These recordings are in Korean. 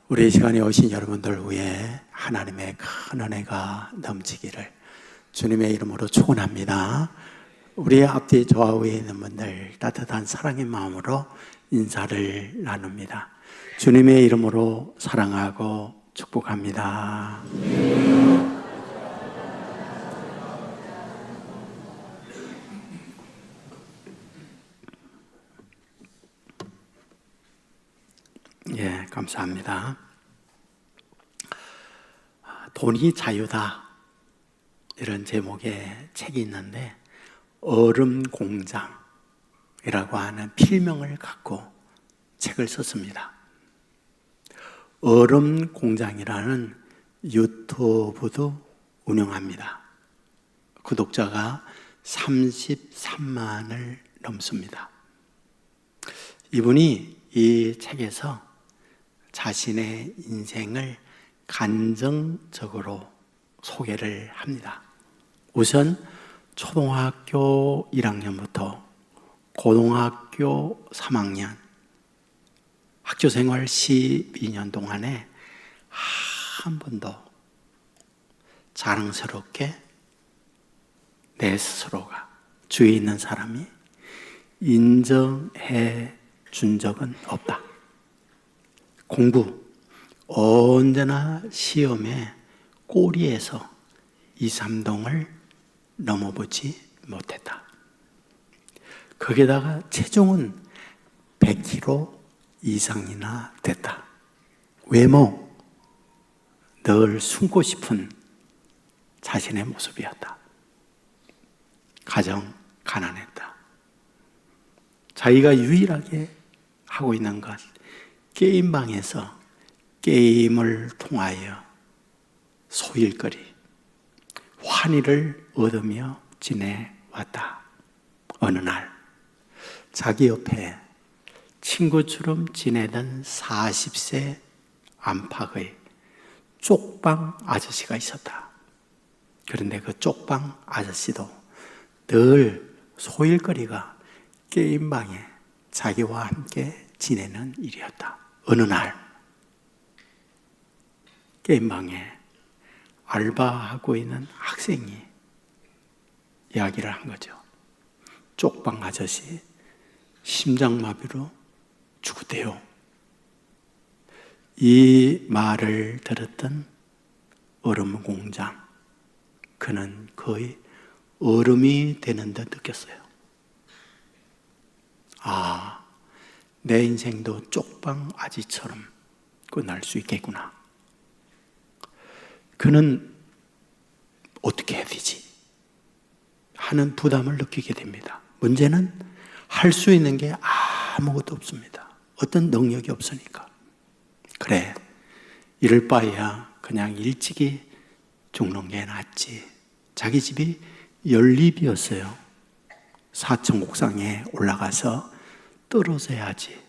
우리 이 시간에 오신 여러분들 위해 하나님의 큰 은혜가 넘치기를 주님의 이름으로 축원합니다. 우리 앞뒤 좌우에 있는 분들 따뜻한 사랑의 마음으로 인사를 나눕니다. 주님의 이름으로 사랑하고 축복합니다. 예, 감사합니다. 돈이 자유다 이런 제목의 책이 있는데 얼음공장이라고 하는 필명을 갖고 책을 썼습니다. 얼음공장이라는 유튜브도 운영합니다. 구독자가 33만을 넘습니다. 이분이 이 책에서 자신의 인생을 간증적으로 소개를 합니다. 우선 초등학교 1학년부터 고등학교 3학년 학교생활 12년 동안에 한 번도 자랑스럽게 내 스스로가 주위에 있는 사람이 인정해 준 적은 없다. 공부 언제나 시험에 꼬리에서 2, 3등을 넘어보지 못했다. 거기다가 체중은 100kg 이상이나 됐다. 외모 늘 숨고 싶은 자신의 모습이었다. 가정 가난했다. 자기가 유일하게 하고 있는 것 게임방에서 게임을 통하여 소일거리 환희를 얻으며 지내왔다. 어느 날 자기 옆에 친구처럼 지내던 40세 안팎의 쪽방 아저씨가 있었다. 그런데 그 쪽방 아저씨도 늘 소일거리가 게임방에 자기와 함께 지내는 일이었다. 어느 날 게임방에 알바하고 있는 학생이 이야기를 한 거죠. 쪽방 아저씨 심장마비로 죽었대요. 이 말을 들었던 얼음공장 그는 거의 얼음이 되는 듯 느꼈어요. 내 인생도 쪽방 아지처럼 끝날 수 있겠구나. 그는 어떻게 해야 되지? 하는 부담을 느끼게 됩니다. 문제는 할 수 있는 게 아무것도 없습니다. 어떤 능력이 없으니까. 그래, 이럴 바에야 그냥 일찍이 죽는 게 낫지. 자기 집이 연립이었어요. 4층 옥상에 올라가서 떨어져야지.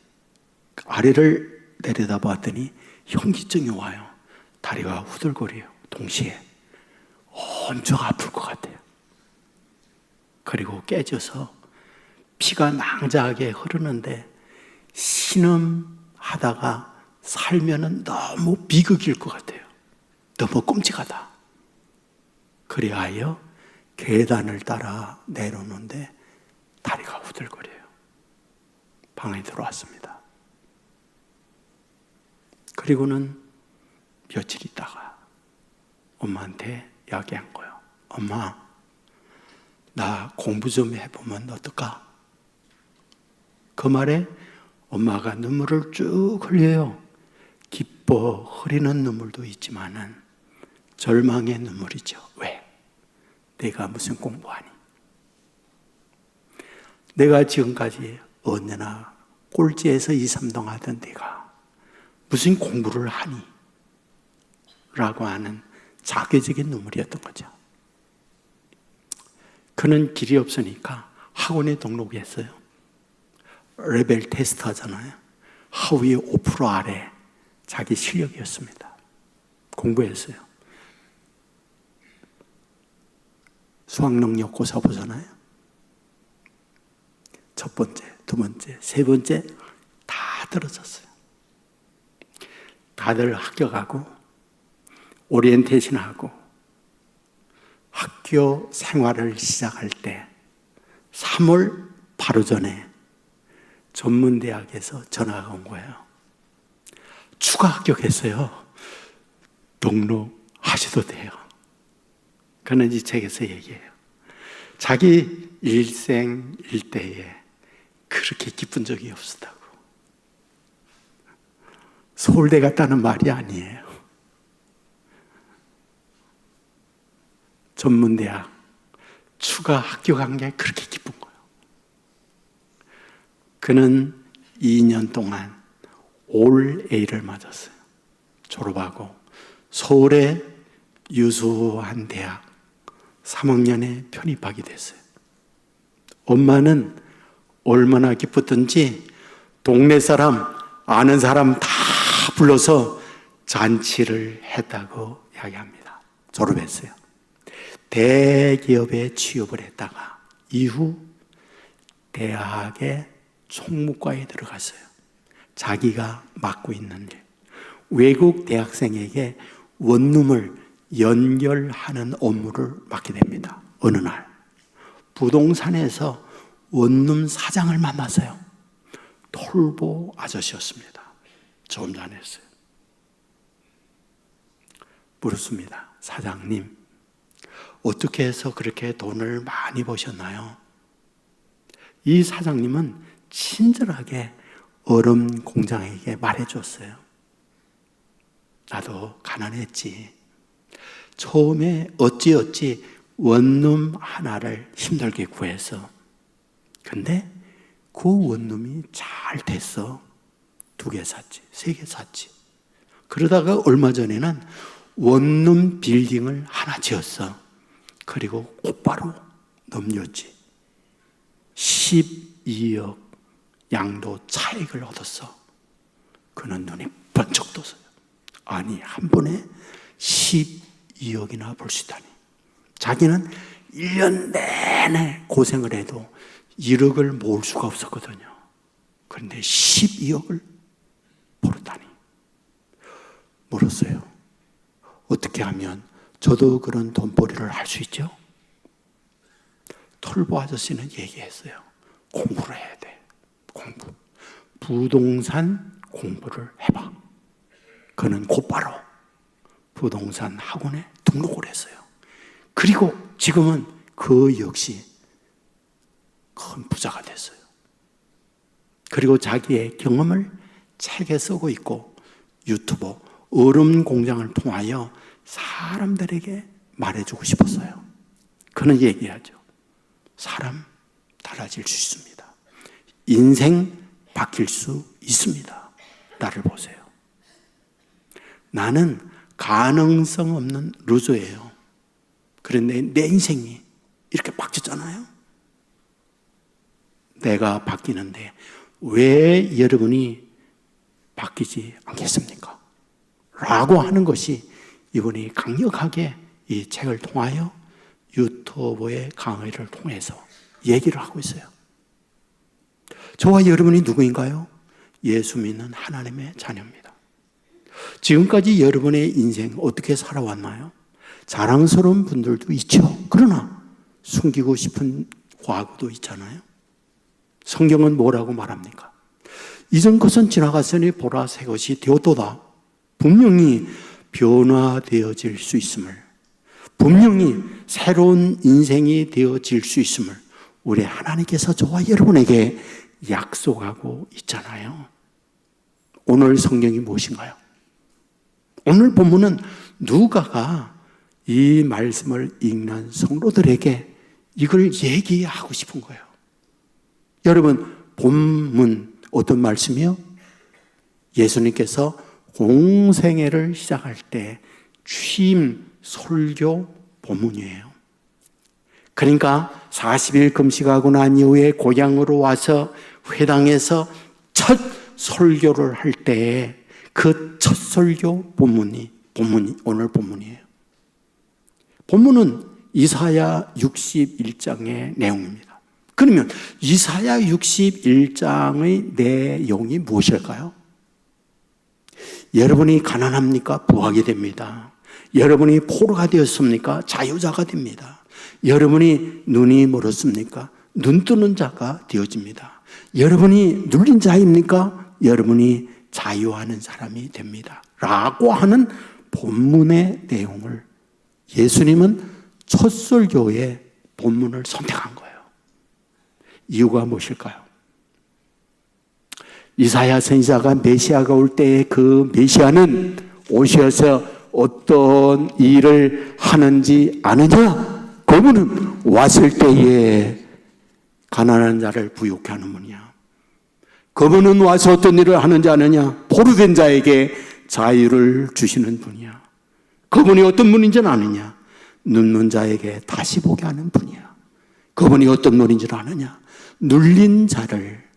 아래를 내려다봤더니 현기증이 와요. 다리가 후들거려요. 동시에 엄청 아플 것 같아요. 그리고 깨져서 피가 낭자하게 흐르는데 신음하다가 살면은 너무 비극일 것 같아요. 너무 끔찍하다. 그리하여 계단을 따라 내려오는데 다리가 후들거려요. 방에 들어왔습니다. 그리고는 며칠 있다가 엄마한테 이야기한 거예요. 엄마, 나 공부 좀 해보면 어떨까? 그 말에 엄마가 눈물을 쭉 흘려요. 기뻐 흐리는 눈물도 있지만은 절망의 눈물이죠. 왜? 내가 무슨 공부하니? 내가 지금까지 언제나 꼴찌에서 2, 3등 하던 내가 무슨 공부를 하니? 라고 하는 자괴적인 눈물이었던 거죠. 그는 길이 없으니까 학원에 등록했어요. 레벨 테스트 하잖아요. 하위에 5% 아래 자기 실력이었습니다. 공부했어요. 수학능력 고사 보잖아요. 첫 번째, 두 번째, 세 번째 다 떨어졌어요. 다들 합격하고 오리엔테이션하고 학교 생활을 시작할 때 3월 바로 전에 전문대학에서 전화가 온 거예요. 추가 합격했어요. 등록하셔도 돼요. 그는 이 책에서 얘기해요. 자기 일생 일대에 그렇게 기쁜 적이 없었다고. 서울대 갔다는 말이 아니에요. 전문대학 추가 합격한 게 그렇게 기쁜 거예요. 그는 2년 동안 올 A를 맞았어요. 졸업하고 서울의 유수한 대학 3학년에 편입하게 됐어요. 엄마는 얼마나 기뻤던지 동네 사람, 아는 사람 다 불러서 잔치를 했다고 이야기합니다. 졸업했어요. 대기업에 취업을 했다가 이후 대학의 총무과에 들어갔어요. 자기가 맡고 있는 일, 외국 대학생에게 원룸을 연결하는 업무를 맡게 됩니다. 어느 날 부동산에서 원룸 사장을 만났어요. 톨보 아저씨였습니다. 좀 전했어요. 물었습니다. 사장님, 어떻게 해서 그렇게 돈을 많이 버셨나요? 이 사장님은 친절하게 얼음 공장에게 말해줬어요. 나도 가난했지. 처음에 어찌어찌 원룸 하나를 힘들게 구해서. 근데 그 원룸이 잘 됐어. 2개 샀지, 3개 샀지. 그러다가 얼마 전에는 원룸 빌딩을 하나 지었어. 그리고 곧바로 넘겼지. 12억 양도 차익을 얻었어. 그는 눈이 번쩍 떴어요. 아니, 한 번에 12억이나 벌 수 있다니. 자기는 1년 내내 고생을 해도 1억을 모을 수가 없었거든요. 그런데 12억을 벌었다니. 물었어요. 어떻게 하면 저도 그런 돈벌이를 할 수 있죠? 털보 아저씨는 얘기했어요. 공부를 해야 돼. 공부. 부동산 공부를 해봐. 그는 곧바로 부동산 학원에 등록을 했어요. 그리고 지금은 그 역시 큰 부자가 됐어요. 그리고 자기의 경험을 책에 쓰고 있고 유튜브 얼음 공장을 통하여 사람들에게 말해주고 싶었어요. 그는 얘기하죠. 사람 달라질 수 있습니다. 인생 바뀔 수 있습니다. 나를 보세요. 나는 가능성 없는 루저예요. 그런데 내 인생이 이렇게 바뀌었잖아요. 내가 바뀌는데 왜 여러분이 바뀌지 않겠습니까? 라고 하는 것이 이분이 강력하게 이 책을 통하여 유튜브의 강의를 통해서 얘기를 하고 있어요. 저와 여러분이 누구인가요? 예수 믿는 하나님의 자녀입니다. 지금까지 여러분의 인생 어떻게 살아왔나요? 자랑스러운 분들도 있죠. 그러나 숨기고 싶은 과거도 있잖아요. 성경은 뭐라고 말합니까? 이전 것은 지나갔으니 보라 새 것이 되었도다. 분명히 변화되어질 수 있음을, 분명히 새로운 인생이 되어질 수 있음을 우리 하나님께서 저와 여러분에게 약속하고 있잖아요. 오늘 성경이 무엇인가요? 오늘 본문은 누가가 이 말씀을 읽는 성도들에게 이걸 얘기하고 싶은 거예요. 여러분, 본문 어떤 말씀이요? 예수님께서 공생애를 시작할 때 취임 설교 본문이에요. 그러니까 40일 금식하고 난 이후에 고향으로 와서 회당에서 첫 설교를 할 때에 그 첫 설교 본문이 오늘 본문이에요. 본문은 이사야 61장의 내용입니다. 그러면 이사야 61장의 내용이 무엇일까요? 여러분이 가난합니까? 부하게 됩니다. 여러분이 포로가 되었습니까? 자유자가 됩니다. 여러분이 눈이 멀었습니까? 눈 뜨는 자가 되어집니다. 여러분이 눌린 자입니까? 여러분이 자유하는 사람이 됩니다. 라고 하는 본문의 내용을 예수님은 첫 설교의 본문을 선택한 거예요. 이유가 무엇일까요? 이사야 선지자가 메시아가 올 때에 그 메시아는 오셔서 어떤 일을 하는지 아느냐? 그분은 왔을 때에 가난한 자를 부유케 하는 분이야. 그분은 와서 어떤 일을 하는지 아느냐? 포로된 자에게 자유를 주시는 분이야. 그분이 어떤 분인지는 아느냐? 눕는 자에게 다시 보게 하는 분이야. 그분이 어떤 분인지를 아느냐? 눌린 자를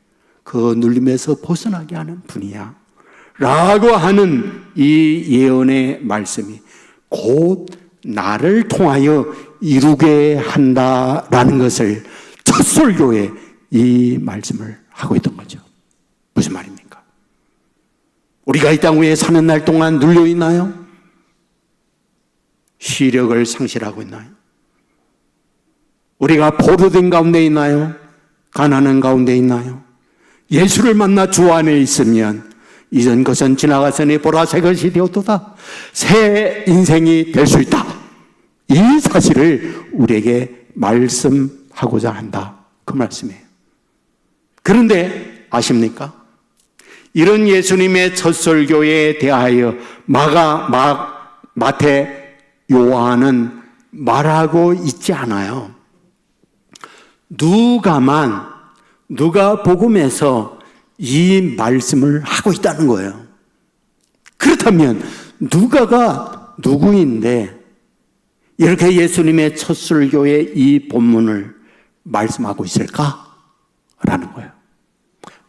그 눌림에서 벗어나게 하는 분이야. 라고 하는 이 예언의 말씀이 곧 나를 통하여 이루게 한다라는 것을 첫 설교에 이 말씀을 하고 있던 거죠. 무슨 말입니까? 우리가 이 땅 위에 사는 날 동안 눌려 있나요? 시력을 상실하고 있나요? 우리가 포로된 가운데 있나요? 가난한 가운데 있나요? 예수를 만나 주 안에 있으면 이전 것은 지나가서니 보라 새 것이 되었도다. 새 인생이 될 수 있다. 이 사실을 우리에게 말씀하고자 한다. 그 말씀이에요. 그런데 아십니까? 이런 예수님의 첫 설교에 대하여 마태, 요한은 말하고 있지 않아요. 누가복음에서 이 말씀을 하고 있다는 거예요. 그렇다면 누가가 누구인데 이렇게 예수님의 첫 설교의 이 본문을 말씀하고 있을까라는 거예요.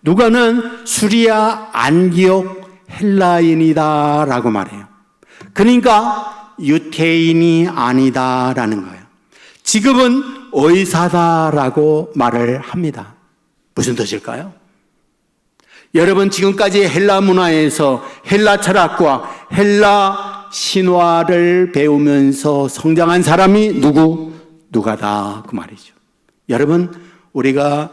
누가는 수리아 안디옥 헬라인이다라고 말해요. 그러니까 유태인이 아니다라는 거예요. 지금은 의사다라고 말을 합니다. 무슨 뜻일까요? 여러분, 지금까지 헬라 문화에서 헬라 철학과 헬라 신화를 배우면서 성장한 사람이 누가다 그 말이죠. 여러분, 우리가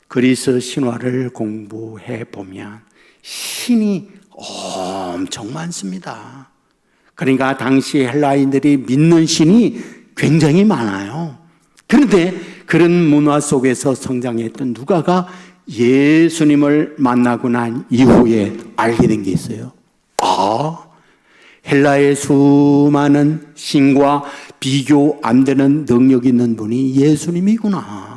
그리스 신화를 공부해 보면 신이 엄청 많습니다. 그러니까 당시 헬라인들이 믿는 신이 굉장히 많아요. 그런데 그런 문화 속에서 성장했던 누가가 예수님을 만나고 난 이후에 알게 된 게 있어요. 헬라의 수많은 신과 비교 안 되는 능력 있는 분이 예수님이구나.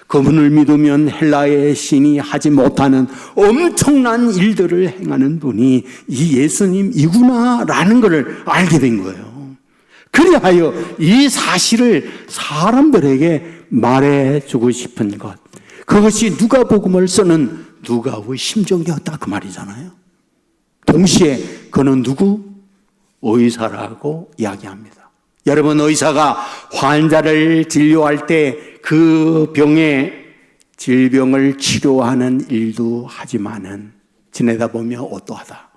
그분을 믿으면 헬라의 신이 하지 못하는 엄청난 일들을 행하는 분이 이 예수님이구나라는 것을 알게 된 거예요. 그리하여 이 사실을 사람들에게 말해주고 싶은 것, 그것이 누가복음을 쓰는 누가의 심정이었다 그 말이잖아요. 동시에 그는 의사라고 이야기합니다. 여러분, 의사가 환자를 진료할 때 그 질병을 치료하는 일도 하지만은 지내다 보면 어떠하다.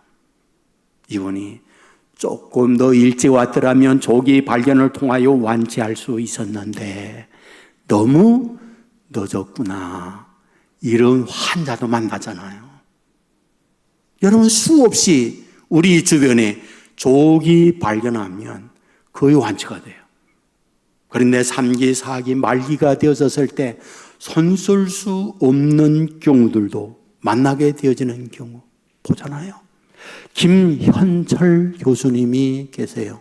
이분이 조금 더 일찍 왔더라면 조기 발견을 통하여 완치할 수 있었는데 너무 늦었구나. 이런 환자도 만나잖아요. 여러분, 수없이 우리 주변에 조기 발견하면 거의 완치가 돼요. 그런데 3기, 4기, 말기가 되어졌을 때 손쓸 수 없는 경우들도 만나게 되어지는 경우 보잖아요. 김현철 교수님이 계세요.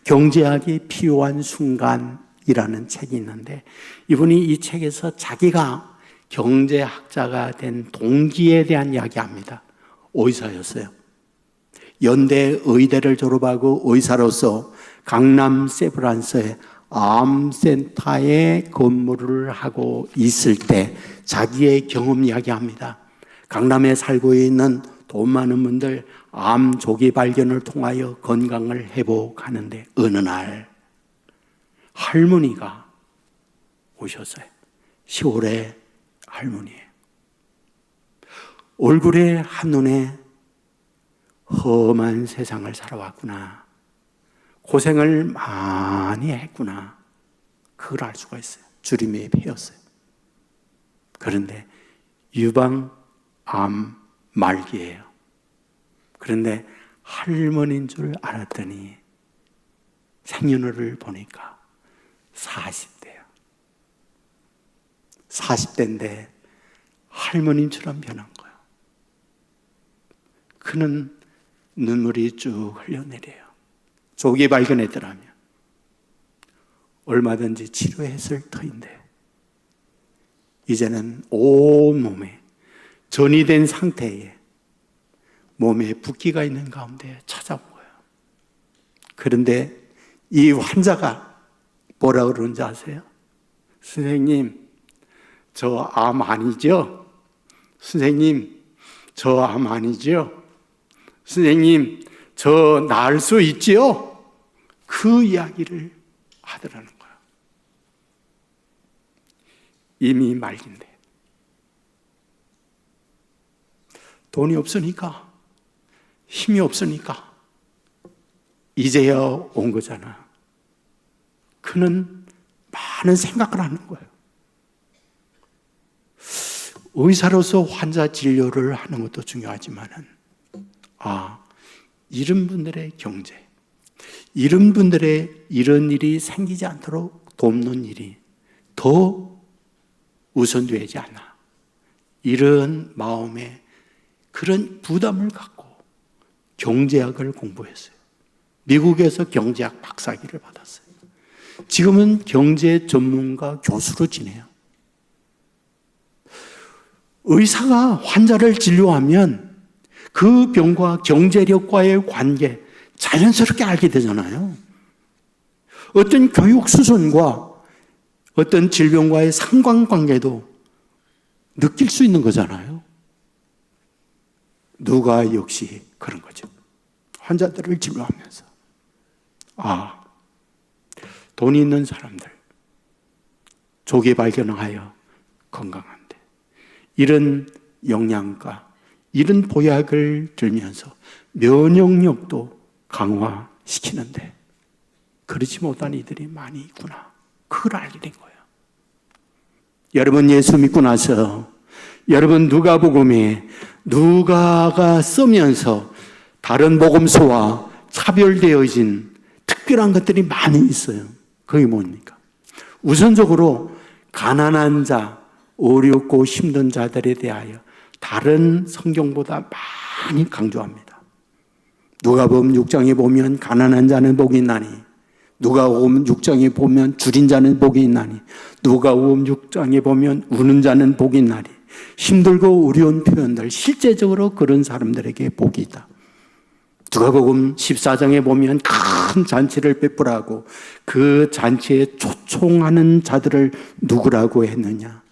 경제학이 필요한 순간이라는 책이 있는데 이분이 이 책에서 자기가 경제학자가 된 동기에 대한 이야기합니다. 의사였어요. 연대 의대를 졸업하고 의사로서 강남 세브란스의 암센터에 근무를 하고 있을 때 자기의 경험 이야기합니다. 강남에 살고 있는 돈 많은 분들 암 조기 발견을 통하여 건강을 회복하는데 어느 날 할머니가 오셨어요. 시골의 할머니예요. 얼굴에 한눈에 험한 세상을 살아왔구나. 고생을 많이 했구나. 그걸 알 수가 있어요. 주름이 패였어요. 그런데 유방 암 말기예요. 그런데 할머니인 줄 알았더니 생년월일을 보니까 40대야. 40대인데 할머니처럼 변한 거예요. 그는 눈물이 쭉 흘러내려요. 조기 발견했더라면 얼마든지 치료했을 터인데 이제는 온몸에 전이 된 상태에 몸에 붓기가 있는 가운데 찾아온 거예요. 그런데 이 환자가 뭐라 그러는지 아세요? 선생님, 저 암 아니죠? 선생님, 저 암 아니죠? 선생님, 저 나을 수 있지요? 그 이야기를 하더라는 거예요. 이미 말긴데. 돈이 없으니까, 힘이 없으니까 이제야 온 거잖아. 그는 많은 생각을 하는 거예요. 의사로서 환자 진료를 하는 것도 중요하지만은, 이런 분들의 경제, 이런 분들의 이런 일이 생기지 않도록 돕는 일이 더 우선되지 않아. 이런 마음에 그런 부담을 갖고 경제학을 공부했어요. 미국에서 경제학 박사학위를 받았어요. 지금은 경제 전문가 교수로 지내요. 의사가 환자를 진료하면 그 병과 경제력과의 관계 자연스럽게 알게 되잖아요. 어떤 교육 수준과 어떤 질병과의 상관관계도 느낄 수 있는 거잖아요. 누가 역시 그런 거죠. 환자들을 진료하면서 돈이 있는 사람들 조기 발견하여 건강한데 이런 영양가, 이런 보약을 들면서 면역력도 강화시키는데 그렇지 못한 이들이 많이 있구나. 그걸 알게 된 거예요. 여러분 예수 믿고 나서 여러분 누가복음에 누가가 쓰면서 다른 복음서와 차별되어진 특별한 것들이 많이 있어요. 그게 뭡니까? 우선적으로 가난한 자, 어렵고 힘든 자들에 대하여 다른 성경보다 많이 강조합니다. 누가복음 6장에 보면 가난한 자는 복이 있나니, 누가복음 6장에 보면 줄인 자는 복이 있나니, 누가복음 6장에 보면 우는 자는 복이 있나니, 힘들고 어려운 표현들, 실제적으로 그런 사람들에게 복이 있다. 누가복음 14장에 보면 큰 잔치를 베풀하고 그 잔치에 초청하는 자들을 누구라고 했느냐?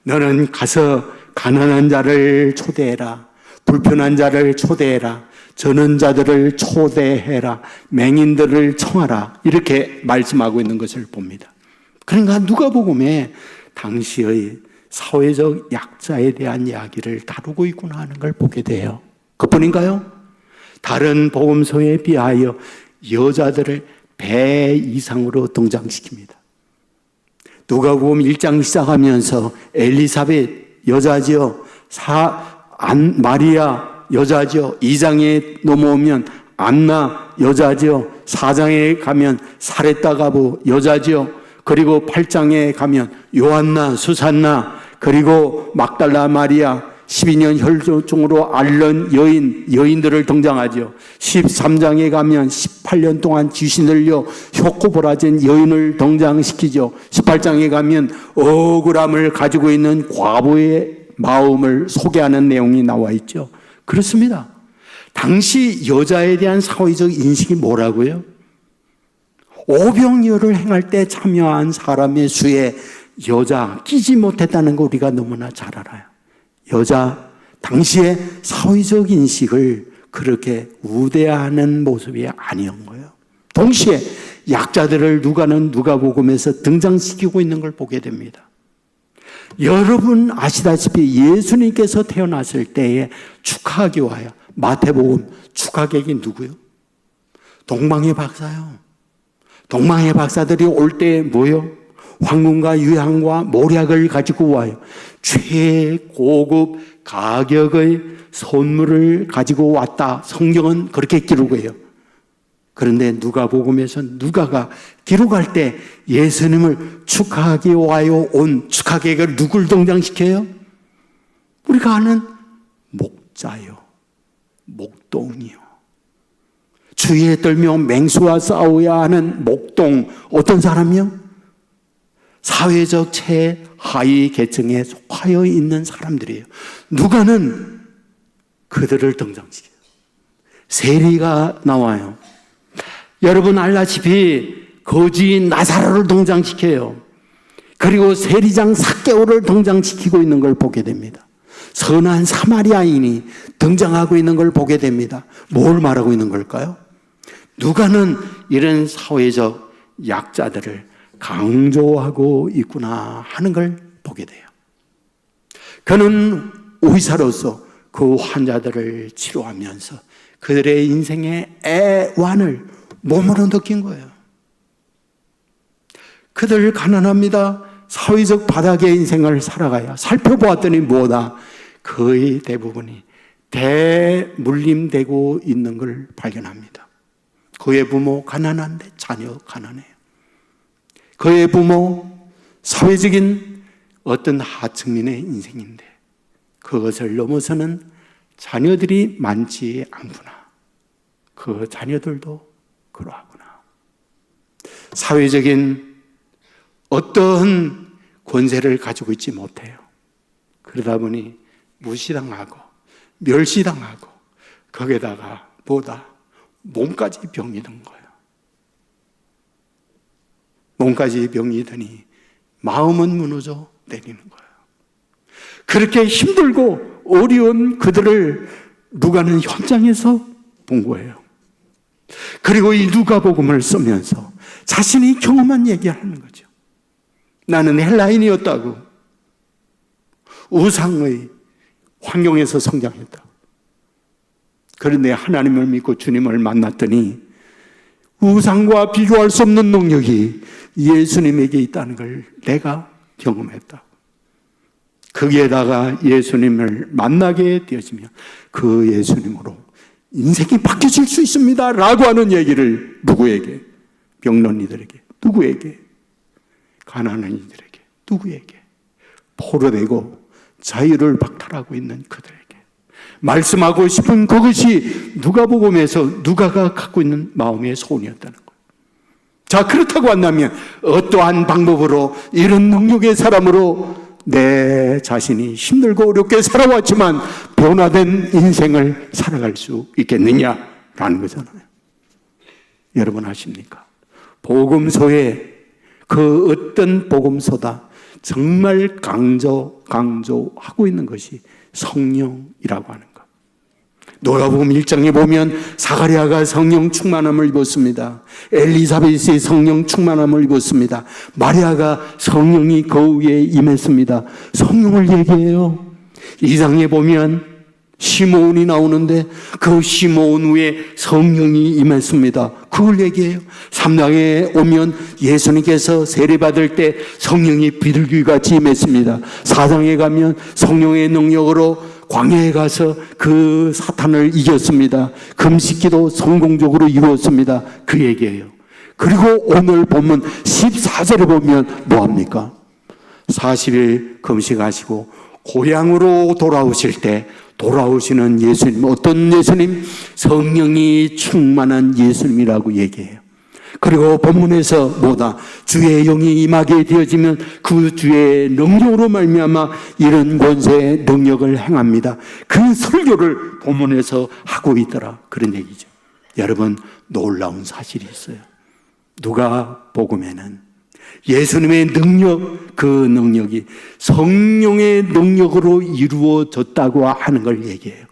너는 가서 가난한 자를 초대해라. 불편한 자를 초대해라. 저는 자들을 초대해라. 맹인들을 청하라. 이렇게 말씀하고 있는 것을 봅니다. 그러니까 누가복음에 당시의 사회적 약자에 대한 이야기를 다루고 있구나 하는 걸 보게 돼요. 그뿐인가요? 다른 복음서에 비하여 여자들을 배 이상으로 등장시킵니다. 누가복음 1장 시작하면서 엘리사벳 여자죠. 마리아 여자죠. 2장에 넘어오면 안나 여자죠. 4장에 가면 사레다 가부 여자죠. 그리고 8장에 가면 요한나, 수산나, 그리고 막달라 마리아, 12년 혈종으로 앓는 여인들을 등장하죠. 13장에 가면 18년 동안 귀신을요 효코보라진 여인을 등장시키죠. 18장에 가면 억울함을 가지고 있는 과부의 마음을 소개하는 내용이 나와 있죠. 그렇습니다. 당시 여자에 대한 사회적 인식이 뭐라고요? 오병이어를 행할 때 참여한 사람의 수에 여자 끼지 못했다는 거 우리가 너무나 잘 알아요. 여자, 당시의 사회적 인식을 그렇게 우대하는 모습이 아니었던 거예요. 동시에 약자들을 누가복음에서 등장시키고 있는 걸 보게 됩니다. 여러분 아시다시피 예수님께서 태어났을 때에 축하하기 위하여 마태복음 축하객이 누구요? 동방의 박사요. 동방의 박사들이 올 때 뭐요? 황금과 유향과 모략을 가지고 와요. 최고급 가격의 선물을 가지고 왔다. 성경은 그렇게 기록해요. 그런데 누가복음에서 누가가 기록할 때 예수님을 축하하기 위하여 온 축하객을 누굴 등장시켜요? 우리가 아는 목자요, 목동이요. 주위에 떨며 맹수와 싸워야 하는 목동, 어떤 사람이요? 사회적 최하위 계층에 속하여 있는 사람들이에요. 누가는 그들을 등장시켜요. 세리가 나와요. 여러분 알다시피 거지 나사로를 등장시켜요. 그리고 세리장 삭개오를 등장시키고 있는 걸 보게 됩니다. 선한 사마리아인이 등장하고 있는 걸 보게 됩니다. 뭘 말하고 있는 걸까요? 누가는 이런 사회적 약자들을 강조하고 있구나 하는 걸 보게 돼요. 그는 의사로서 그 환자들을 치료하면서 그들의 인생의 애환을 몸으로 느낀 거예요. 그들 가난합니다. 사회적 바닥의 인생을 살아가야 살펴보았더니 뭐다? 거의 대부분이 대물림되고 있는 걸 발견합니다. 그의 부모 가난한데 자녀 가난해요. 그의 부모 사회적인 어떤 하층민의 인생인데 그것을 넘어서는 자녀들이 많지 않구나. 그 자녀들도 그러하구나. 사회적인 어떤 권세를 가지고 있지 못해요. 그러다 보니 무시당하고 멸시당하고 거기에다가 뭐다? 몸까지 병이 든 거예요. 몸까지 병이 드니 마음은 무너져 내리는 거예요. 그렇게 힘들고 어려운 그들을 누가는 현장에서 본 거예요. 그리고 이 누가복음을 쓰면서 자신이 경험한 얘기를 하는 거죠. 나는 헬라인이었다고. 우상의 환경에서 성장했다. 그런데 하나님을 믿고 주님을 만났더니 우상과 비교할 수 없는 능력이 예수님에게 있다는 걸 내가 경험했다. 거기에다가 예수님을 만나게 되어지면 그 예수님으로 인생이 바뀌어질 수 있습니다 라고 하는 얘기를 누구에게? 병론이들에게. 누구에게? 가난한 이들에게. 누구에게? 포로되고 자유를 박탈하고 있는 그들에게 말씀하고 싶은 그것이 누가복음에서 누가가 갖고 있는 마음의 소원이었다는 거예요. 자, 그렇다고 한다면 어떠한 방법으로 이런 능력의 사람으로 내 자신이 힘들고 어렵게 살아왔지만 변화된 인생을 살아갈 수 있겠느냐라는 거잖아요. 여러분 아십니까? 복음서에 그 어떤 복음서다 정말 강조하고 있는 것이 성령이라고 하는 것. 누가복음 1장에 보면 사가랴가 성령 충만함을 입었습니다. 엘리사벳이 성령 충만함을 입었습니다. 마리아가 성령이 그 위에 임했습니다. 성령을 얘기해요. 2장에 보면 시므온이 나오는데 그 시므온 위에 성령이 임했습니다. 그걸 얘기해요. 3장에 오면 예수님께서 세례받을 때 성령이 비둘기같이 임했습니다. 4장에 가면 성령의 능력으로 광야에 가서 그 사탄을 이겼습니다. 금식기도 성공적으로 이루었습니다. 그 얘기예요. 그리고 오늘 본문 14절에 보면 뭐합니까? 40일 금식하시고 고향으로 돌아오실 때 돌아오시는 예수님, 어떤 예수님? 성령이 충만한 예수님이라고 얘기해요. 그리고 본문에서 뭐다? 주의 영이 임하게 되어지면 그 주의 능력으로 말미암아 이런 권세의 능력을 행합니다. 그 설교를 본문에서 하고 있더라. 그런 얘기죠. 여러분, 놀라운 사실이 있어요. 누가복음에는 예수님의 능력, 그 능력이 성령의 능력으로 이루어졌다고 하는 걸 얘기해요.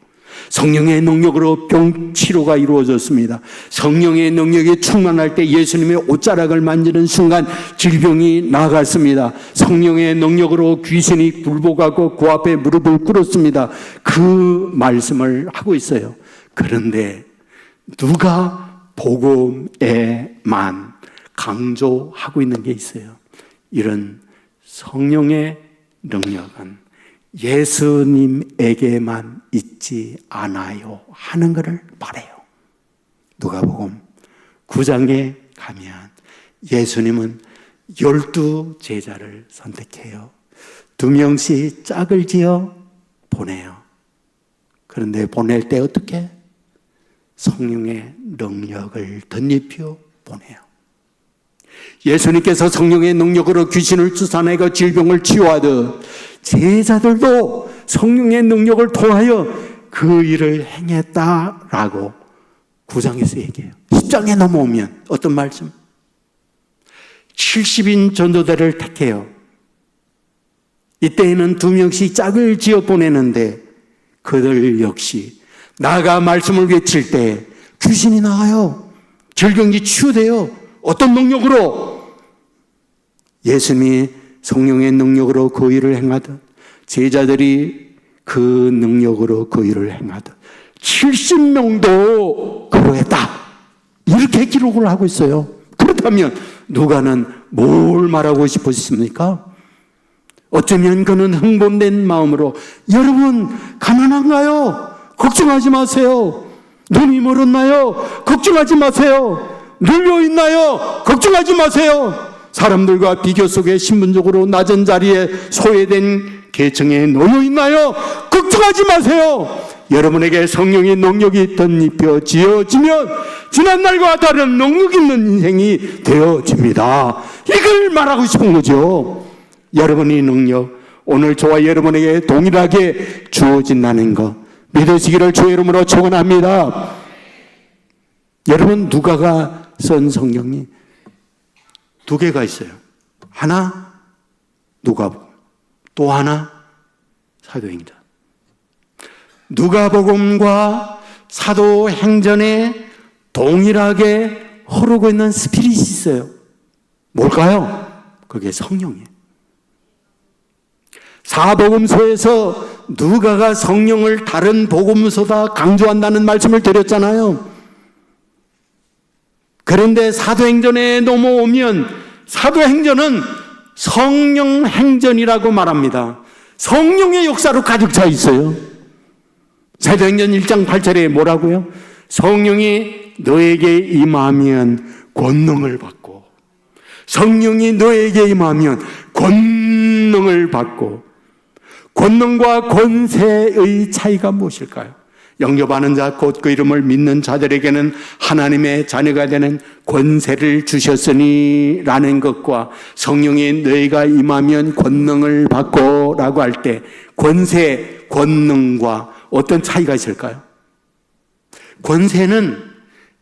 성령의 능력으로 병치료가 이루어졌습니다. 성령의 능력이 충만할 때 예수님의 옷자락을 만지는 순간 질병이 나갔습니다. 성령의 능력으로 귀신이 굴복하고 그 앞에 무릎을 꿇었습니다. 그 말씀을 하고 있어요. 그런데 누가 복음에만 강조하고 있는 게 있어요. 이런 성령의 능력은 예수님에게만 있지 않아요 하는 것을 말해요. 누가복음 9장에 가면 예수님은 12 제자를 선택해요. 2명씩 짝을 지어 보내요. 그런데 보낼 때 어떻게? 성령의 능력을 덧입혀 보내요. 예수님께서 성령의 능력으로 귀신을 쫓아내고 질병을 치유하듯 제자들도 성령의 능력을 통하여 그 일을 행했다라고 9장에서 얘기해요. 10장에 넘어오면 어떤 말씀? 70인 전도대를 택해요. 이때에는 2명씩 짝을 지어 보내는데 그들 역시 나가 말씀을 외칠 때 귀신이 나와요. 질병이 치유돼요. 어떤 능력으로? 예수님이 성령의 능력으로 그 일을 행하듯 제자들이 그 능력으로 그 일을 행하듯 70명도 그러했다. 이렇게 기록을 하고 있어요. 그렇다면 누가는 뭘 말하고 싶으십니까? 어쩌면 그는 흥분된 마음으로 여러분 가난한가요? 걱정하지 마세요. 눈이 멀었나요? 걱정하지 마세요. 눌려 있나요? 걱정하지 마세요. 사람들과 비교 속에 신분적으로 낮은 자리에 소외된 계층에 놓여 있나요? 걱정하지 마세요. 여러분에게 성령의 능력이 덧입혀 지어지면 지난날과 다른 능력 있는 인생이 되어집니다. 이걸 말하고 싶은 거죠. 여러분의 능력 오늘 저와 여러분에게 동일하게 주어진다는 것 믿으시기를 주의 이름으로 축원합니다. 여러분 누가가 쓴 성경이 2개가 있어요. 하나 누가복음, 또 하나 사도행전. 누가복음과 사도행전에 동일하게 흐르고 있는 스피릿이 있어요. 뭘까요? 그게 성령이에요. 사복음서에서 누가가 성령을 다른 복음서다 강조한다는 말씀을 드렸잖아요. 그런데 사도행전에 넘어오면 사도행전은 성령행전이라고 말합니다. 성령의 역사로 가득 차 있어요. 사도행전 1장 8절에 뭐라고요? 성령이 너에게 임하면 권능을 받고, 성령이 너에게 임하면 권능을 받고. 권능과 권세의 차이가 무엇일까요? 영접하는 자 곧 그 이름을 믿는 자들에게는 하나님의 자녀가 되는 권세를 주셨으니 라는 것과 성령이 너희가 임하면 권능을 받고 라고 할 때 권세, 권능과 어떤 차이가 있을까요? 권세는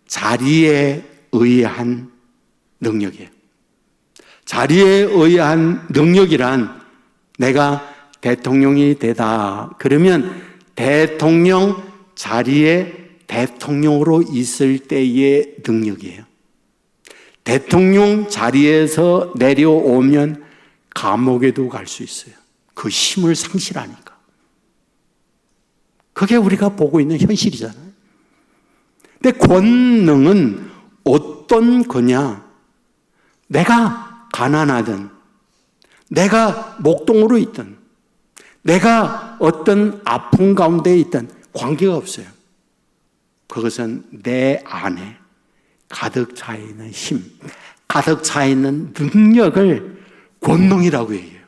자리에 의한 능력이에요. 자리에 의한 능력이란 내가 대통령이 되다 그러면 대통령 자리에 대통령으로 있을 때의 능력이에요. 대통령 자리에서 내려오면 감옥에도 갈 수 있어요. 그 힘을 상실하니까. 그게 우리가 보고 있는 현실이잖아요. 근데 권능은 어떤 거냐? 내가 가난하든 내가 목동으로 있든 내가 어떤 아픔 가운데 있든 관계가 없어요. 그것은 내 안에 가득 차 있는 힘, 가득 차 있는 능력을 권능이라고 얘기해요.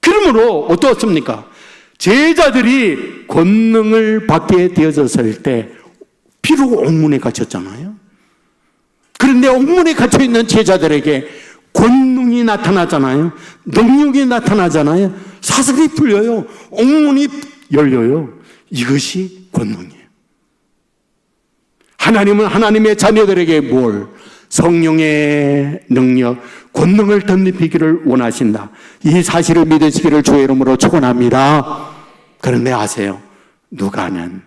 그러므로 어떻습니까? 제자들이 권능을 받게 되어졌을 때 비록 옥문에 갇혔잖아요. 그런데 옥문에 갇혀있는 제자들에게 권능이 나타나잖아요. 능력이 나타나잖아요. 사슬이 풀려요. 옥문이 열려요. 이것이 권능이에요. 하나님은 하나님의 자녀들에게 뭘? 성령의 능력, 권능을 덧입히기를 원하신다. 이 사실을 믿으시기를 주의 이름으로 축원합니다. 그런데 아세요? 누가는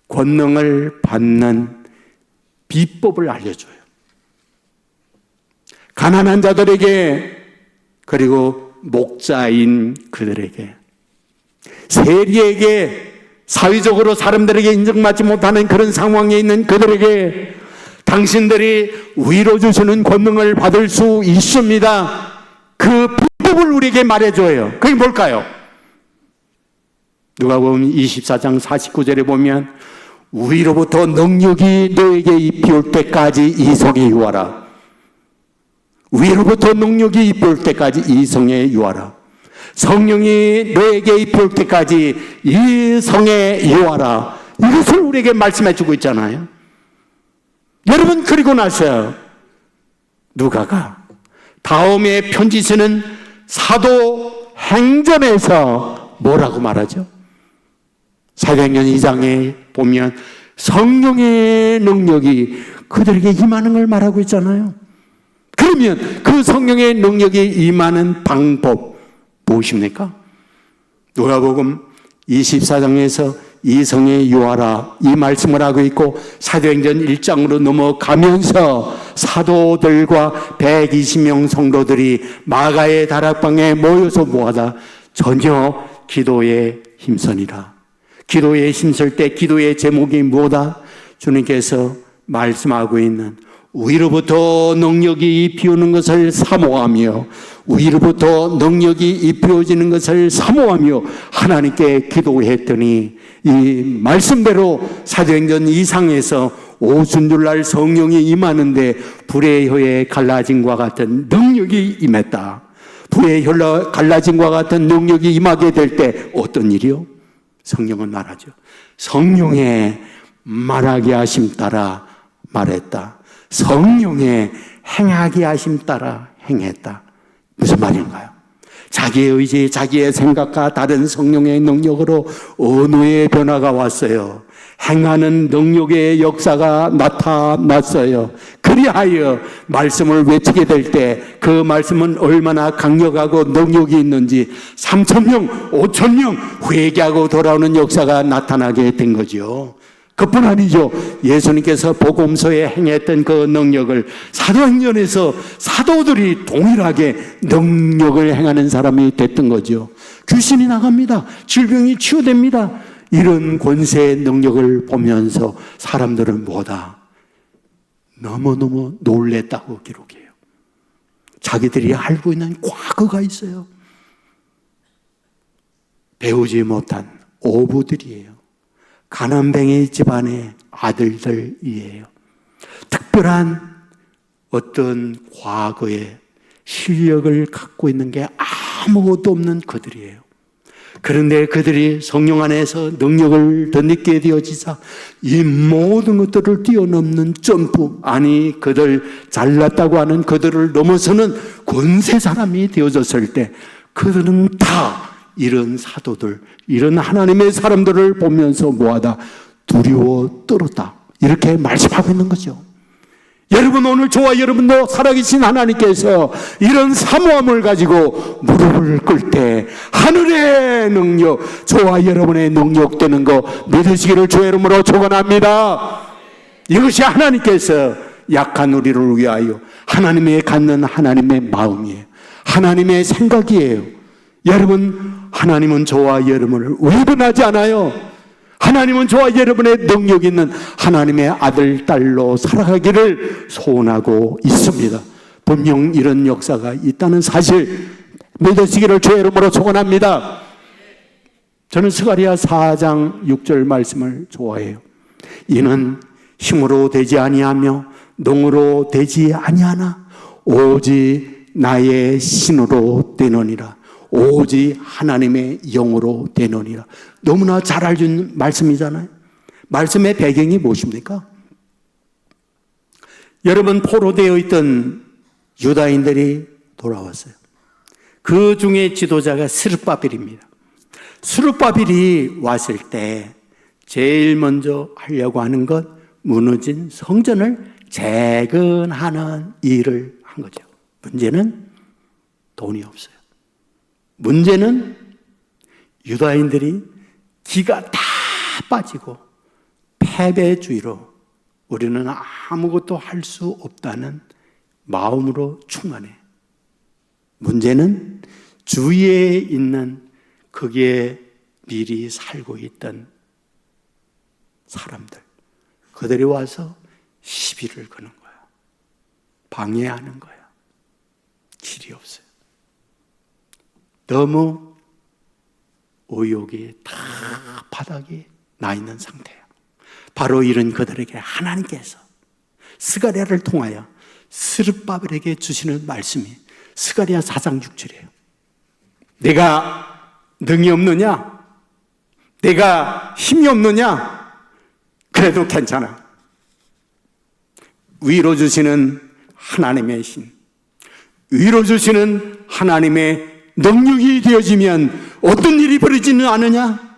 권능을 받는 비법을 알려줘요. 가난한 자들에게 그리고 목자인 그들에게 세리에게 사회적으로 사람들에게 인정받지 못하는 그런 상황에 있는 그들에게 당신들이 위로 주시는 권능을 받을 수 있습니다. 그 비법을 우리에게 말해줘요. 그게 뭘까요? 누가복음 24장 49절에 보면 위로부터 능력이 너에게 입혀올 때까지 이성에 유하라. 위로부터 능력이 입혀올 때까지 이성에 유하라. 성령이 너에게 입혀올 때까지 이성에 유하라. 이것을 우리에게 말씀해 주고 있잖아요. 여러분, 그리고 나서 누가가 다음에 편지 쓰는 사도행전에서 뭐라고 말하죠? 사도행전 2장에 보면 성령의 능력이 그들에게 임하는 걸 말하고 있잖아요. 그러면 그 성령의 능력이 임하는 방법 무엇입니까? 누가복음 24장에서 이성에 유하라 이 말씀을 하고 있고 사도행전 1장으로 넘어가면서 사도들과 120명 성도들이 마가의 다락방에 모여서 뭐하다? 전혀 기도에 힘쓰니라. 기도에 힘쓸 때 기도의 제목이 뭐다? 주님께서 말씀하고 있는 위로부터 능력이 입히오는 것을 사모하며 위로부터 능력이 입혀지는 것을 사모하며 하나님께 기도했더니 이 말씀대로 사도행전 2장에서 오순절날 성령이 임하는데 불의 혀에 갈라짐과 같은 능력이 임했다. 불의 혀에 갈라짐과 같은 능력이 임하게 될 때 어떤 일이요? 성령은 말하죠. 성령의 말하게 하심 따라 말했다. 성령의 행하게 하심 따라 행했다. 무슨 말인가요? 자기의 의지, 자기의 생각과 다른 성령의 능력으로 언어의 변화가 왔어요. 행하는 능력의 역사가 나타났어요. 그리하여 말씀을 외치게 될 때 그 말씀은 얼마나 강력하고 능력이 있는지 3,000명, 5,000명 회개하고 돌아오는 역사가 나타나게 된 거죠. 그뿐 아니죠. 예수님께서 복음서에 행했던 그 능력을 사도행전에서 사도들이 동일하게 능력을 행하는 사람이 됐던 거죠. 귀신이 나갑니다. 질병이 치유됩니다. 이런 권세의 능력을 보면서 사람들은 뭐다? 너무너무 놀랬다고 기록해요. 자기들이 알고 있는 과거가 있어요. 배우지 못한 어부들이에요. 가난뱅이 집안의 아들들이에요. 특별한 어떤 과거의 실력을 갖고 있는 게 아무것도 없는 그들이에요. 그런데 그들이 성령 안에서 능력을 덧입게 되어지자 이 모든 것들을 뛰어넘는 점프, 아니 그들 잘났다고 하는 그들을 넘어서는 권세 사람이 되어졌을 때 그들은 다 이런 사도들, 이런 하나님의 사람들을 보면서 뭐하다? 두려워 떨었다. 이렇게 말씀하고 있는 거죠. 여러분, 오늘 저와 여러분도 살아계신 하나님께서 이런 사모함을 가지고 무릎을 꿇을 때 하늘의 능력, 저와 여러분의 능력 되는 거 믿으시기를 주의 이름으로 축원합니다. 이것이 하나님께서 약한 우리를 위하여 하나님의 갖는 하나님의 마음이에요. 하나님의 생각이에요. 여러분, 하나님은 저와 여러분을 외면하지 않아요. 하나님은 저와 여러분의 능력 있는 하나님의 아들, 딸로 살아가기를 소원하고 있습니다. 분명 이런 역사가 있다는 사실 믿으시기를 주의 이름으로 축원합니다. 저는 스가랴 4장 6절 말씀을 좋아해요. 이는 힘으로 되지 아니하며 능으로 되지 아니하나 오직 나의 신으로 되느니라. 오직 하나님의 영으로 되느니라. 너무나 잘 알려진 말씀이잖아요. 말씀의 배경이 무엇입니까? 여러분, 포로되어 있던 유다인들이 돌아왔어요. 그 중에 지도자가 스룹바벨입니다. 스룹바벨이 왔을 때 제일 먼저 하려고 하는 것, 무너진 성전을 재건하는 일을 한 거죠. 문제는 돈이 없어요. 문제는 유다인들이 기가 다 빠지고 패배주의로 우리는 아무것도 할 수 없다는 마음으로 충만해. 문제는 주위에 있는 거기에 미리 살고 있던 사람들, 그들이 와서 시비를 거는 거야. 방해하는 거야. 길이 없어요. 너무 의욕이 다 바닥에 나 있는 상태예요. 바로 이런 그들에게 하나님께서 스가랴를 통하여 스룹바벨에게 주시는 말씀이 스가랴 4장 6절이에요. 내가 능이 없느냐? 내가 힘이 없느냐? 그래도 괜찮아. 위로 주시는 하나님의 힘, 위로 주시는 하나님의 능력이 되어지면 어떤 일이 벌어지는 않느냐?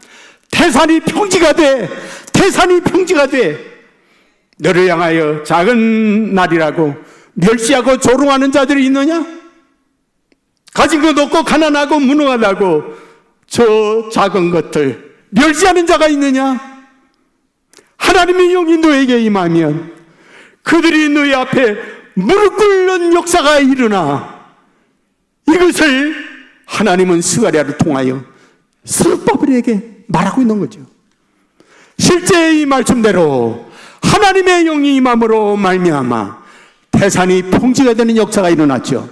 태산이 평지가 돼. 태산이 평지가 돼. 너를 향하여 작은 날이라고 멸시하고 조롱하는 자들이 있느냐? 가진 것 없고 가난하고 무능하다고 저 작은 것들 멸시하는 자가 있느냐? 하나님의 영이 너에게 임하면 그들이 너희 앞에 무릎 꿇는 역사가 일어나. 이것을 하나님은 스가랴를 통하여 스룹바벨에게 말하고 있는 거죠. 실제 이 말씀대로 하나님의 영이 임함으로 말미암아 태산이 평지가 되는 역사가 일어났죠.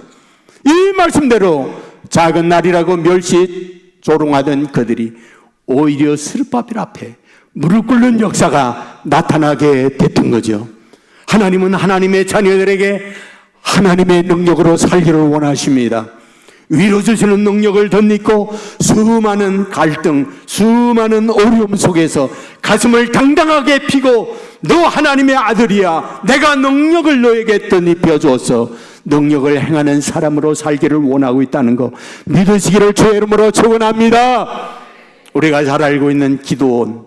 이 말씀대로 작은 날이라고 멸시 조롱하던 그들이 오히려 스룹바벨 앞에 무릎 꿇는 역사가 나타나게 됐던 거죠. 하나님은 하나님의 자녀들에게 하나님의 능력으로 살기를 원하십니다. 위로 주시는 능력을 덧입고 수많은 갈등, 수많은 어려움 속에서 가슴을 당당하게 피고 너 하나님의 아들이야. 내가 능력을 너에게 덧입혀 주어서 능력을 행하는 사람으로 살기를 원하고 있다는 거 믿으시기를 주의 이름으로 축원합니다. 우리가 잘 알고 있는 기드온,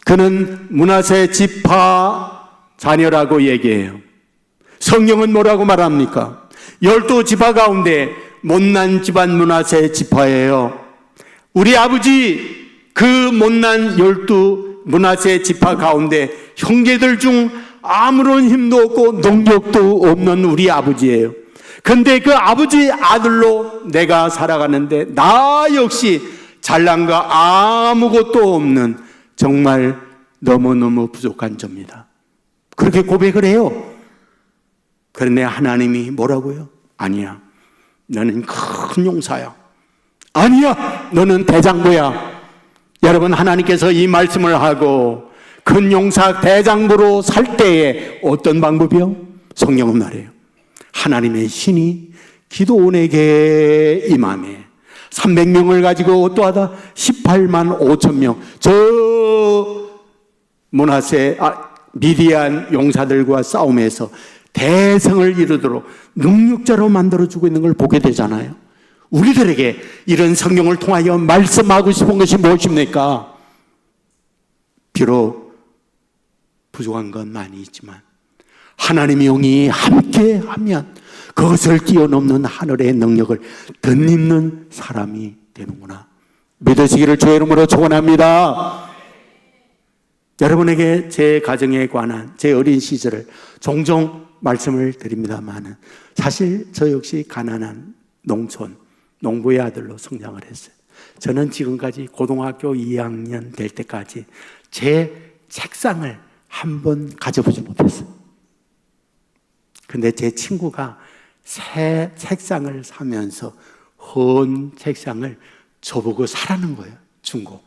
그는 므낫세 지파 자녀라고 얘기해요. 성경은 뭐라고 말합니까? 12지파 가운데 못난 집안 므낫세 지파예요. 우리 아버지 그 못난 12 므낫세 지파 가운데 형제들 중 아무런 힘도 없고 능력도 없는 우리 아버지예요. 근데 그 아버지 아들로 내가 살아가는데 나 역시 잘난 거 아무것도 없는 정말 너무너무 부족한 자입니다. 그렇게 고백을 해요. 그런데 하나님이 뭐라고요? 아니야, 너는 큰 용사야. 아니야, 너는 대장부야. 여러분, 하나님께서 이 말씀을 하고 큰 용사 대장부로 살 때에 어떤 방법이요? 성경은 말해요. 하나님의 신이 기드온에게 임하매 300명을 가지고 어떠하다 18만 5천 명 저 므낫세 미디안 용사들과 싸움에서 대성을 이루도록 능력자로 만들어주고 있는 걸 보게 되잖아요. 우리들에게 이런 성경을 통하여 말씀하고 싶은 것이 무엇입니까? 비록 부족한 건 많이 있지만 하나님의 영이 함께하면 그것을 뛰어넘는 하늘의 능력을 덧입는 사람이 되는구나. 믿으시기를 주의 이름으로 축원합니다. 여러분에게 제 가정에 관한 제 어린 시절을 종종 말씀을 드립니다만 사실 저 역시 가난한 농촌 농부의 아들로 성장을 했어요. 저는 지금까지 고등학교 2학년 될 때까지 제 책상을 한 번 가져보지 못했어요. 근데 제 친구가 새 책상을 사면서 헌 책상을 저보고 사라는 거예요. 중고.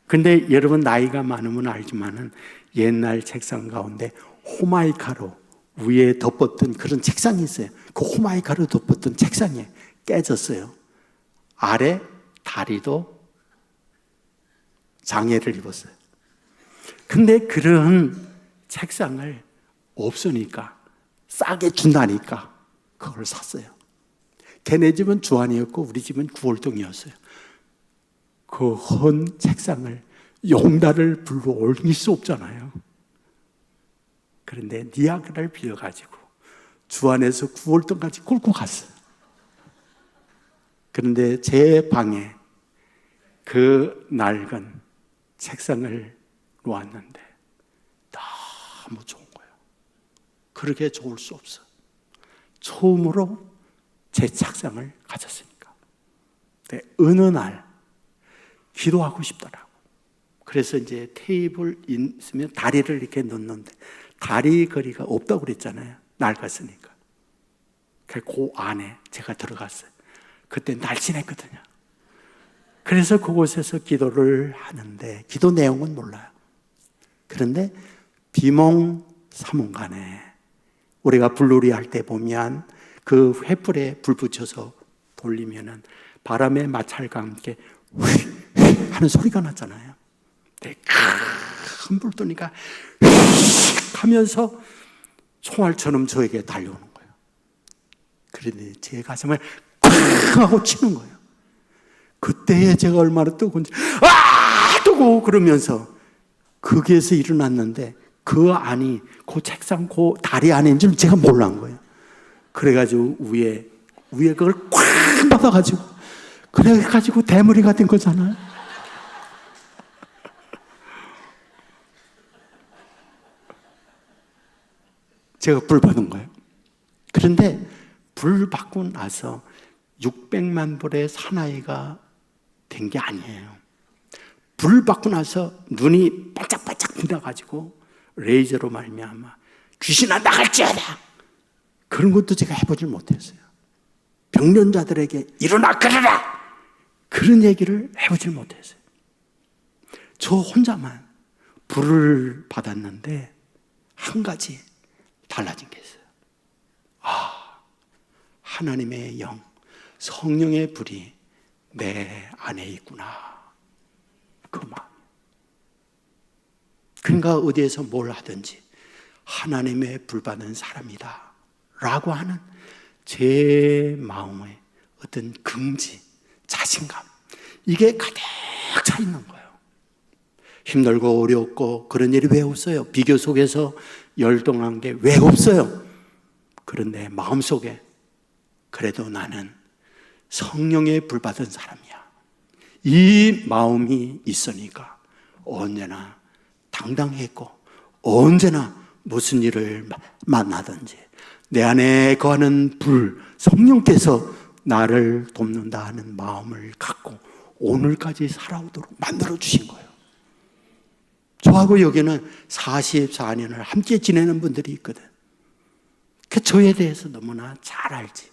근데 여러분 나이가 많으면 알지만은 옛날 책상 가운데 호마이카로 위에 덮었던 그런 책상이 있어요. 그 호마이카로 덮었던 책상이 깨졌어요. 아래 다리도 장애를 입었어요. 근데 그런 책상을 없으니까 싸게 준다니까 그걸 샀어요. 걔네 집은 주안이었고 우리 집은 구월동이었어요. 그 헌 책상을 용달을 불러 옮길 수 없잖아요. 그런데 니아가라를 빌려가지고 주안에서 구월동까지 끌고 갔어요. 그런데 제 방에 그 낡은 책상을 놓았는데 너무 좋은 거예요. 그렇게 좋을 수 없어. 처음으로 제 책상을 가졌으니까. 근데 어느 날 기도하고 싶더라고. 그래서 이제 테이블 있으면 다리를 이렇게 놓는데 다리 거리가 없다고 그랬잖아요. 낡았으니까. 그 안에 제가 들어갔어요. 그때 날씬했거든요. 그래서 그곳에서 기도를 하는데 기도 내용은 몰라요. 그런데 비몽사몽간에 우리가 불놀이 할 때 보면 그 횃불에 불 붙여서 돌리면은 바람의 마찰과 함께 휙 하는 소리가 났잖아요. 큰 불 뜨니까 휙 하면서 총알처럼 저에게 달려오는 거예요. 그런데 제 가슴을 쾅 하고 치는 거예요. 그때에 제가 얼마나 뜨거운지 뜨거워 그러면서 거기에서 일어났는데 그 안이 그 책상 그 다리 안인 줄 제가 몰란 거예요. 그래가지고 위에 그걸 꽉 받아가지고 그래가지고 대머리가 된 거잖아요. 제가 불 받은 거예요. 그런데 불 받고 나서 600만 불의 사나이가 된 게 아니에요. 불 받고 나서 눈이 반짝반짝 빛나가지고 레이저로 말미암아 귀신아 나갈지어다 그런 것도 제가 해보질 못했어요. 병련자들에게 일어나 그러라 그런 얘기를 해보질 못했어요. 저 혼자만 불을 받았는데 한 가지 달라진 게 있어요. 하나님의 영, 성령의 불이 내 안에 있구나. 그 마음. 그러니까 어디에서 뭘 하든지 하나님의 불 받은 사람이다 라고 하는 제 마음의 어떤 긍지, 자신감, 이게 가득 차 있는 거예요. 힘들고 어렵고 그런 일이 왜 없어요? 비교 속에서 열동한 게 왜 없어요? 그런데 마음속에 그래도 나는 성령의 불 받은 사람이야. 이 마음이 있으니까 언제나 당당했고 언제나 무슨 일을 만나든지 내 안에 거하는 불, 성령께서 나를 돕는다 하는 마음을 갖고 오늘까지 살아오도록 만들어주신 거예요. 저하고 여기는 44년을 함께 지내는 분들이 있거든. 그 저에 대해서 너무나 잘 알지.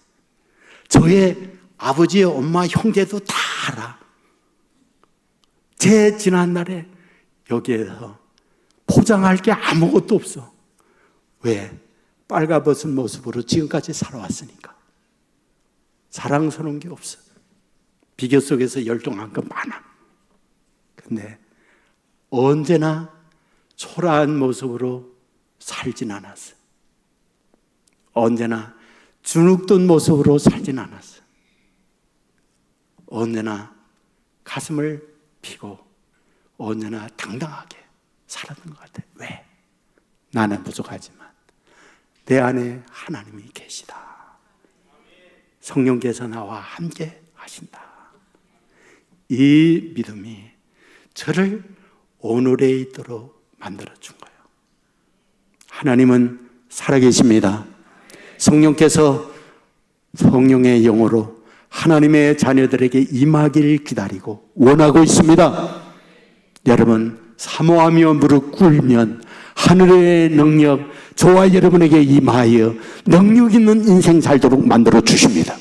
저의 아버지의 엄마, 형제도 다 알아. 제 지난날에 여기에서 포장할 게 아무것도 없어. 왜? 빨가벗은 모습으로 지금까지 살아왔으니까. 자랑스러운 게 없어. 비교 속에서 열동한 거 많아. 근데 언제나 초라한 모습으로 살진 않았어. 언제나 주눅든 모습으로 살진 않았어. 언제나 가슴을 피고 언제나 당당하게 살았던 것 같아. 왜? 나는 부족하지만 내 안에 하나님이 계시다. 성령께서 나와 함께 하신다. 이 믿음이 저를 오늘에 있도록 만들어준 거예요. 하나님은 살아계십니다. 성령께서 성령의 영으로 하나님의 자녀들에게 임하기를 기다리고 원하고 있습니다. 여러분, 사모하며 무릎 꿇으면 하늘의 능력 저와 여러분에게 임하여 능력 있는 인생 살도록 만들어 주십니다.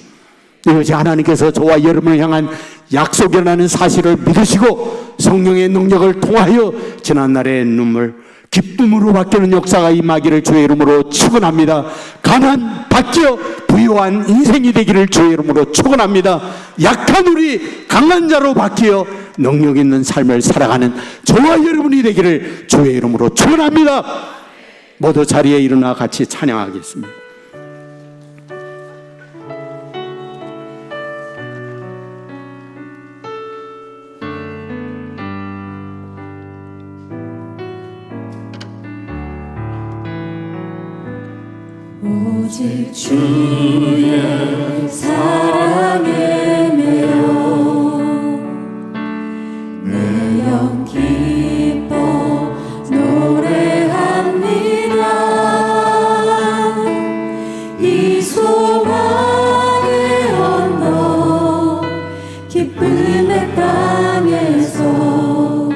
이것이 하나님께서 저와 여러분을 향한 약속이라는 사실을 믿으시고 성령의 능력을 통하여 지난날의 눈물 기쁨으로 바뀌는 역사가 임하기를 주의 이름으로 축원합니다. 가난 바뀌어 부유한 인생이 되기를 주의 이름으로 축원합니다. 약한 우리 강한 자로 바뀌어 능력 있는 삶을 살아가는 저와 여러분이 되기를 주의 이름으로 축원합니다. 모두 자리에 일어나 같이 찬양하겠습니다. 오직 주의 사랑에 매여 내 영 기뻐 노래합니다. 이 소망의 언덕 기쁨의 땅에서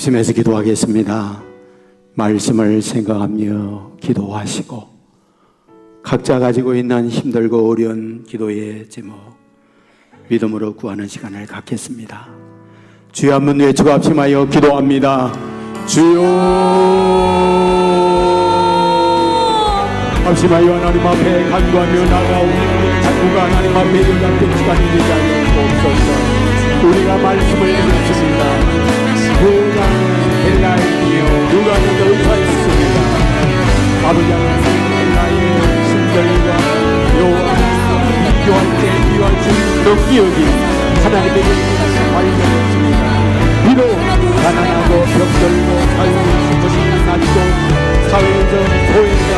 합심해서 기도하겠습니다. 말씀을 생각하며 기도하시고 각자 가지고 있는 힘들고 어려운 기도의 제목 믿음으로 구하는 시간을 갖겠습니다. 주여 한번 외치고 합심하여 기도합니다. 주여 합심하여 하나님 앞에 간구하며 나가오니 간구가 하나님 앞에 연락된 시간이 되지 않았옵소서. 우리가 말씀을 듣습니다. 누가는 헬라인이요 누가는 의사였습니다. 아버지 하나님 헬라의 신들과 여호와 비교할 때 비교할 수 있는 능력이 하나님에게 있는 발견했습니다. 비록 가난하고 병들고 사회적 수준이 낮고 사회적 소외가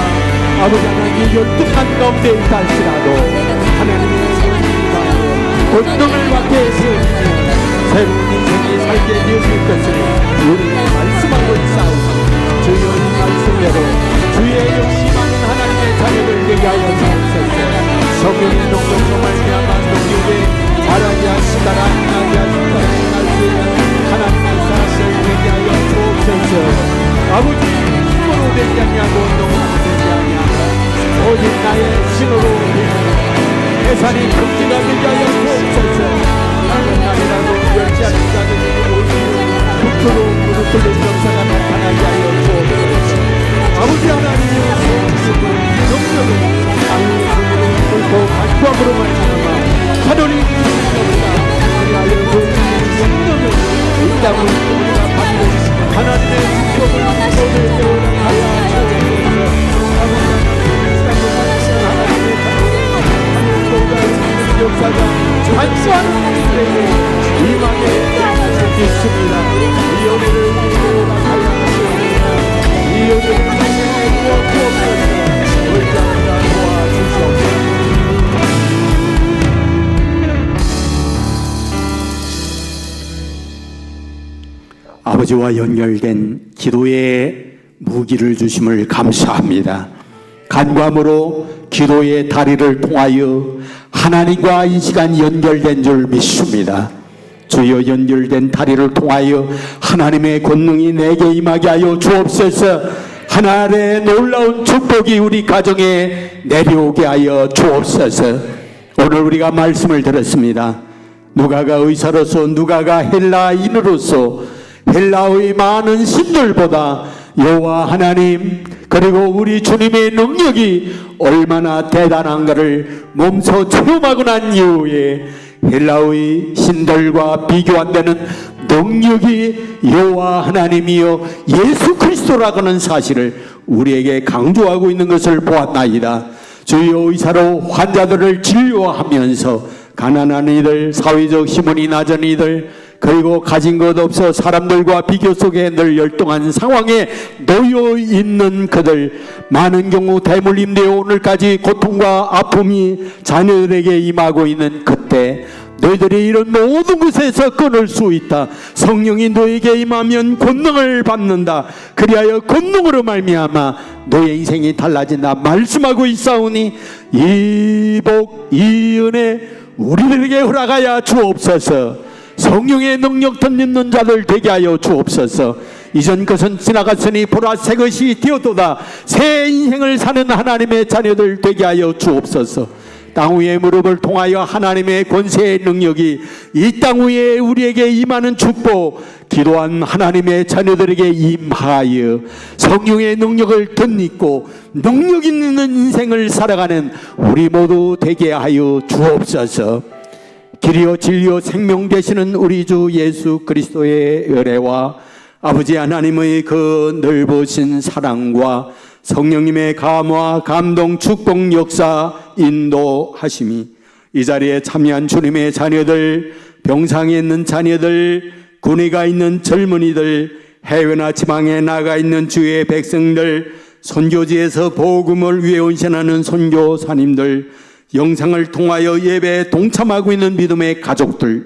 아버지 하나님 열등한 가운데 있다 할지라도 하나님의 권능을 받게 했으니 새로운 인생이 살게 되어질 것을 우리가 말씀하고 있사오니 주여 이 말씀대로 주의 영심하는 하나님의 자녀들 되게 하여 주옵소서. 성령의 능력으로 말미암아 능력에 자라게 하시다라 하게 하시다라 할수 있는 하나님의 사람들 되게 하여 주옵소서. 아버지 힘으로 되지 아니하고 능력으로 되지 아니하고 오직 나의 신으로 해산이 금지가 되게 하여 주옵소서. 나는 날이라도 열지 않은 자들이 오히려 극도로 무릎 꿇는 역사가 나타나게 하여 주옵소서. 아버지 하나님의 성신을 능력을 땅의 손으로 끌고 간구함으로 말미암아 하늘이 주시옵소서. 그리하여 그 능력을 이 땅을 우리가 받는 하나님의 축복을 보내게 하여 주옵소서. 역사가 반사하는 일들에게 임하게 믿습니다. 이 은혜를 우리가 하여 주옵소서. 이 은혜를 우리에게 주옵소서. 의지합니다. 도와주시옵소서. 아버지와 연결된 기도의 무기를 주심을 감사합니다. 간구함으로 기도의 다리를 통하여 하나님과 이 시간 연결된 줄 믿습니다. 주여 연결된 다리를 통하여 하나님의 권능이 내게 임하게 하여 주옵소서. 하나님의 놀라운 축복이 우리 가정에 내려오게 하여 주옵소서. 오늘 우리가 말씀을 들었습니다. 누가가 의사로서 누가가 헬라인으로서 헬라의 많은 신들보다 여호와 하나님 그리고 우리 주님의 능력이 얼마나 대단한가를 몸소 체험하고 난 이후에 헬라의 신들과 비교 안 되는 능력이 여호와 하나님이요 예수 그리스도라고 하는 사실을 우리에게 강조하고 있는 것을 보았나이다. 주여 의사로 환자들을 진료하면서 가난한 이들, 사회적 신분이 낮은 이들, 그리고 가진 것 없어 사람들과 비교 속에 늘 열등한 상황에 놓여 있는 그들, 많은 경우 대물림되어 오늘까지 고통과 아픔이 자녀들에게 임하고 있는 그때 너희들이 이런 모든 것에서 끊을 수 있다. 성령이 너에게 임하면 권능을 받는다. 그리하여 권능으로 말미암아 너의 인생이 달라진다 말씀하고 있사오니 이 복, 이 은혜 우리들에게 허락하여 주옵소서. 성령의 능력 덧입는 자들 되게 하여 주옵소서. 이전 것은 지나갔으니 보라 새 것이 되었도다. 새 인생을 사는 하나님의 자녀들 되게 하여 주옵소서. 땅 위의 무릎을 통하여 하나님의 권세의 능력이 이 땅 위에 우리에게 임하는 축복, 기도한 하나님의 자녀들에게 임하여 성령의 능력을 덧입고 능력 있는 인생을 살아가는 우리 모두 되게 하여 주옵소서. 길이요 진리요 생명 되시는 우리 주 예수 그리스도의 은혜와 아버지 하나님의 그 넓으신 사랑과 성령님의 감화 감동 축복 역사 인도하심이 이 자리에 참여한 주님의 자녀들, 병상에 있는 자녀들, 군에 가 있는 젊은이들, 해외나 지방에 나가 있는 주의 백성들, 선교지에서 복음을 위해 헌신하는 선교사님들, 영상을 통하여 예배에 동참하고 있는 믿음의 가족들,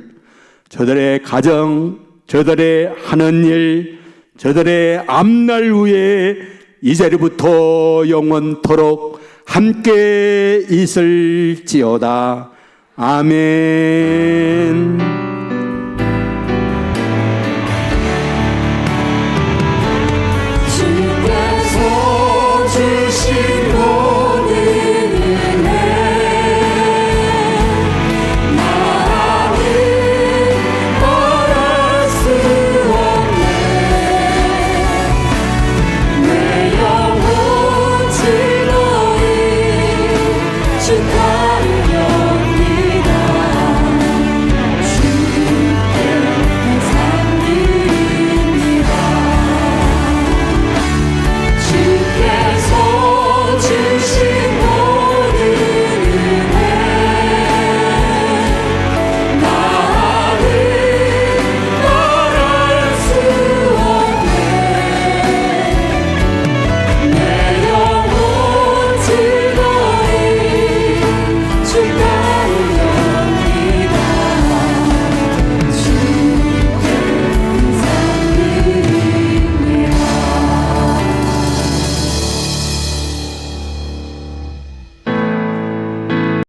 저들의 가정, 저들의 하는 일, 저들의 앞날 후에 이제부터 영원토록 함께 있을지어다. 아멘.